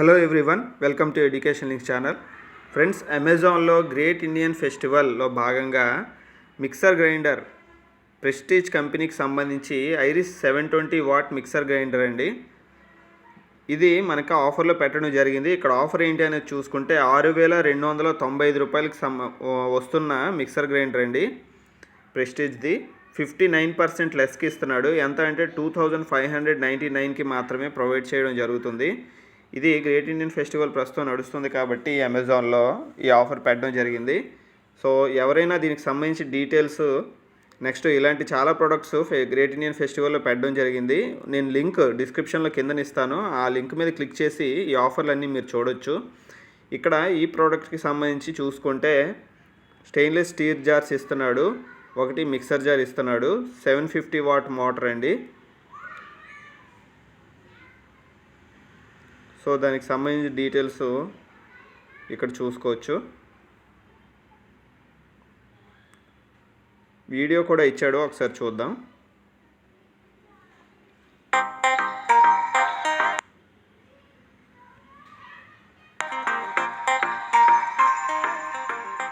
Hello everyone, welcome to education links channel. Friends, అమెజాన్లో great Indian ఫెస్టివల్లో భాగంగా mixer grinder prestige కంపెనీకి సంబంధించి iris 720 what mixer grinder అండి. ఇది మనకి ఆఫర్లో పెట్టడం జరిగింది. ఇక్కడ ఆఫర్ ఏంటి అనేది చూసుకుంటే 6,295 రూపాయలకి వస్తున్న మిక్సర్ గ్రైండర్ అండి. ప్రెస్టీజ్ది 59% లెస్కి ఇస్తున్నాడు. ఎంత అంటే 2,599కి మాత్రమే ప్రొవైడ్ చేయడం జరుగుతుంది. ఇది గ్రేట్ ఇండియన్ ఫెస్టివల్ ప్రస్తుతం నడుస్తుంది కాబట్టి అమెజాన్లో ఈ ఆఫర్ పెట్టడం జరిగింది. సో ఎవరైనా దీనికి సంబంధించి డీటెయిల్స్ నెక్స్ట్ ఇలాంటి చాలా ప్రొడక్ట్స్ గ్రేట్ ఇండియన్ ఫెస్టివల్లో పెట్టడం జరిగింది. నేను లింక్ డిస్క్రిప్షన్లో కిందన ఇస్తాను. ఆ లింక్ మీద క్లిక్ చేసి ఈ ఆఫర్లన్నీ మీరు చూడొచ్చు. ఇక్కడ ఈ ప్రోడక్ట్కి సంబంధించి చూసుకుంటే స్టెయిన్లెస్ స్టీల్ జార్స్ ఇస్తున్నాడు, ఒకటి మిక్సర్ జార్ ఇస్తున్నాడు. 750 వాట్ మోటార్ అండి. సో దానికి సంబంధించిన డీటెయిల్స్ ఇక్కడ చూసుకోవచ్చు. వీడియో కూడా ఇచ్చాడు, ఒకసారి చూద్దాం.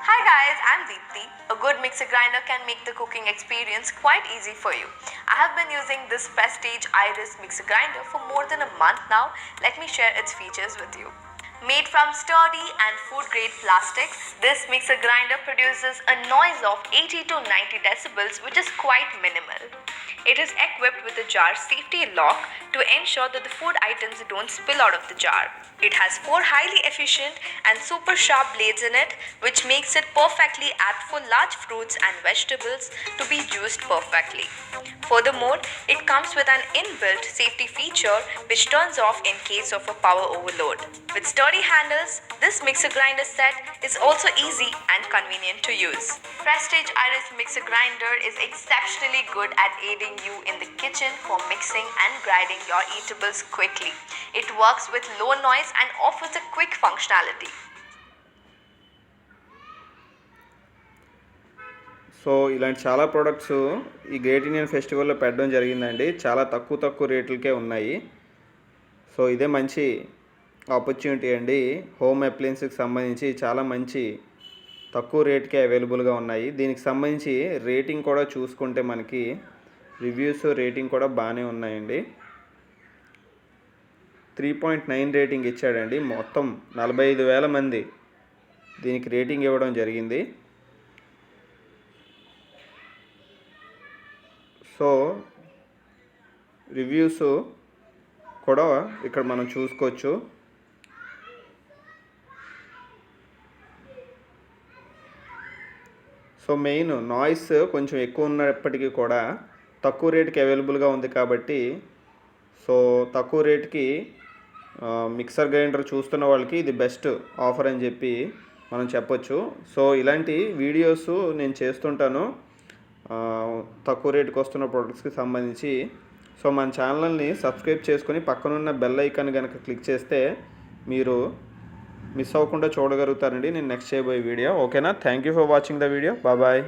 Hi guys, I'm Deepthi. A good mixer grinder can make the cooking experience quite easy for you. I have been using this Prestige Iris mixer grinder for more than a month now. Let me share its features with you. Made from sturdy and food-grade plastics, this mixer grinder produces a noise of 80 to 90 decibels, which is quite minimal. It is equipped with a jar safety lock to ensure that the food items don't spill out of the jar. It has 4 highly efficient and super sharp blades in it, which makes it perfectly apt for large fruits and vegetables to be juiced perfectly. Furthermore, it comes with an inbuilt safety feature which turns off in case of a power overload. With sturdy handles, this mixer grinder set is also easy and convenient to use. Prestige Iris mixer grinder is exceptionally good at aiding you in the kitchen for mixing and grinding your eatables quickly. It works with low noise and offers a quick functionality. So ఇలాంటి చాలా products ఈ great Indian ఫెస్టివల్లో పెట్టడం జరిగిందండి. చాలా తక్కువ రేట్లకే ఉన్నాయి. So ఇదే మంచి ఆపర్చునిటీ అండి. హోమ్ అప్లయన్స్కి సంబంధించి చాలా మంచి తక్కువ రేట్కే అవైలబుల్గా ఉన్నాయి. దీనికి సంబంధించి రేటింగ్ కూడా చూసుకుంటే మనకి రివ్యూస్ రేటింగ్ కూడా బాగానే ఉన్నాయండి. 3.9 రేటింగ్ ఇచ్చాడండి. మొత్తం 45,000 మంది దీనికి రేటింగ్ ఇవ్వడం జరిగింది. సో రివ్యూస్ కూడా ఇక్కడ మనం చూసుకోవచ్చు. సో మెయిన్ నాయిస్ కొంచెం ఎక్కువ ఉన్నప్పటికీ కూడా తక్కువ రేటుకి అవైలబుల్గా ఉంది కాబట్టి సో తక్కువ రేటుకి మిక్సర్ గ్రైండర్ చూస్తున్న వాళ్ళకి ఇది బెస్ట్ ఆఫర్ అని చెప్పి మనం చెప్పొచ్చు. సో ఇలాంటి వీడియోస్ నేను చేస్తుంటాను తక్కువ రేటుకి వస్తున్న ప్రొడక్ట్స్కి సంబంధించి. సో మన ఛానల్ని సబ్స్క్రైబ్ చేసుకొని పక్కనున్న బెల్ ఐకాన్ కనుక క్లిక్ చేస్తే మీరు మిస్ అవ్వకుండా చూడగలుగుతారండి నేను నెక్స్ట్ చేయబోయే వీడియో. ఓకేనా? Thank you for watching the video. Bye.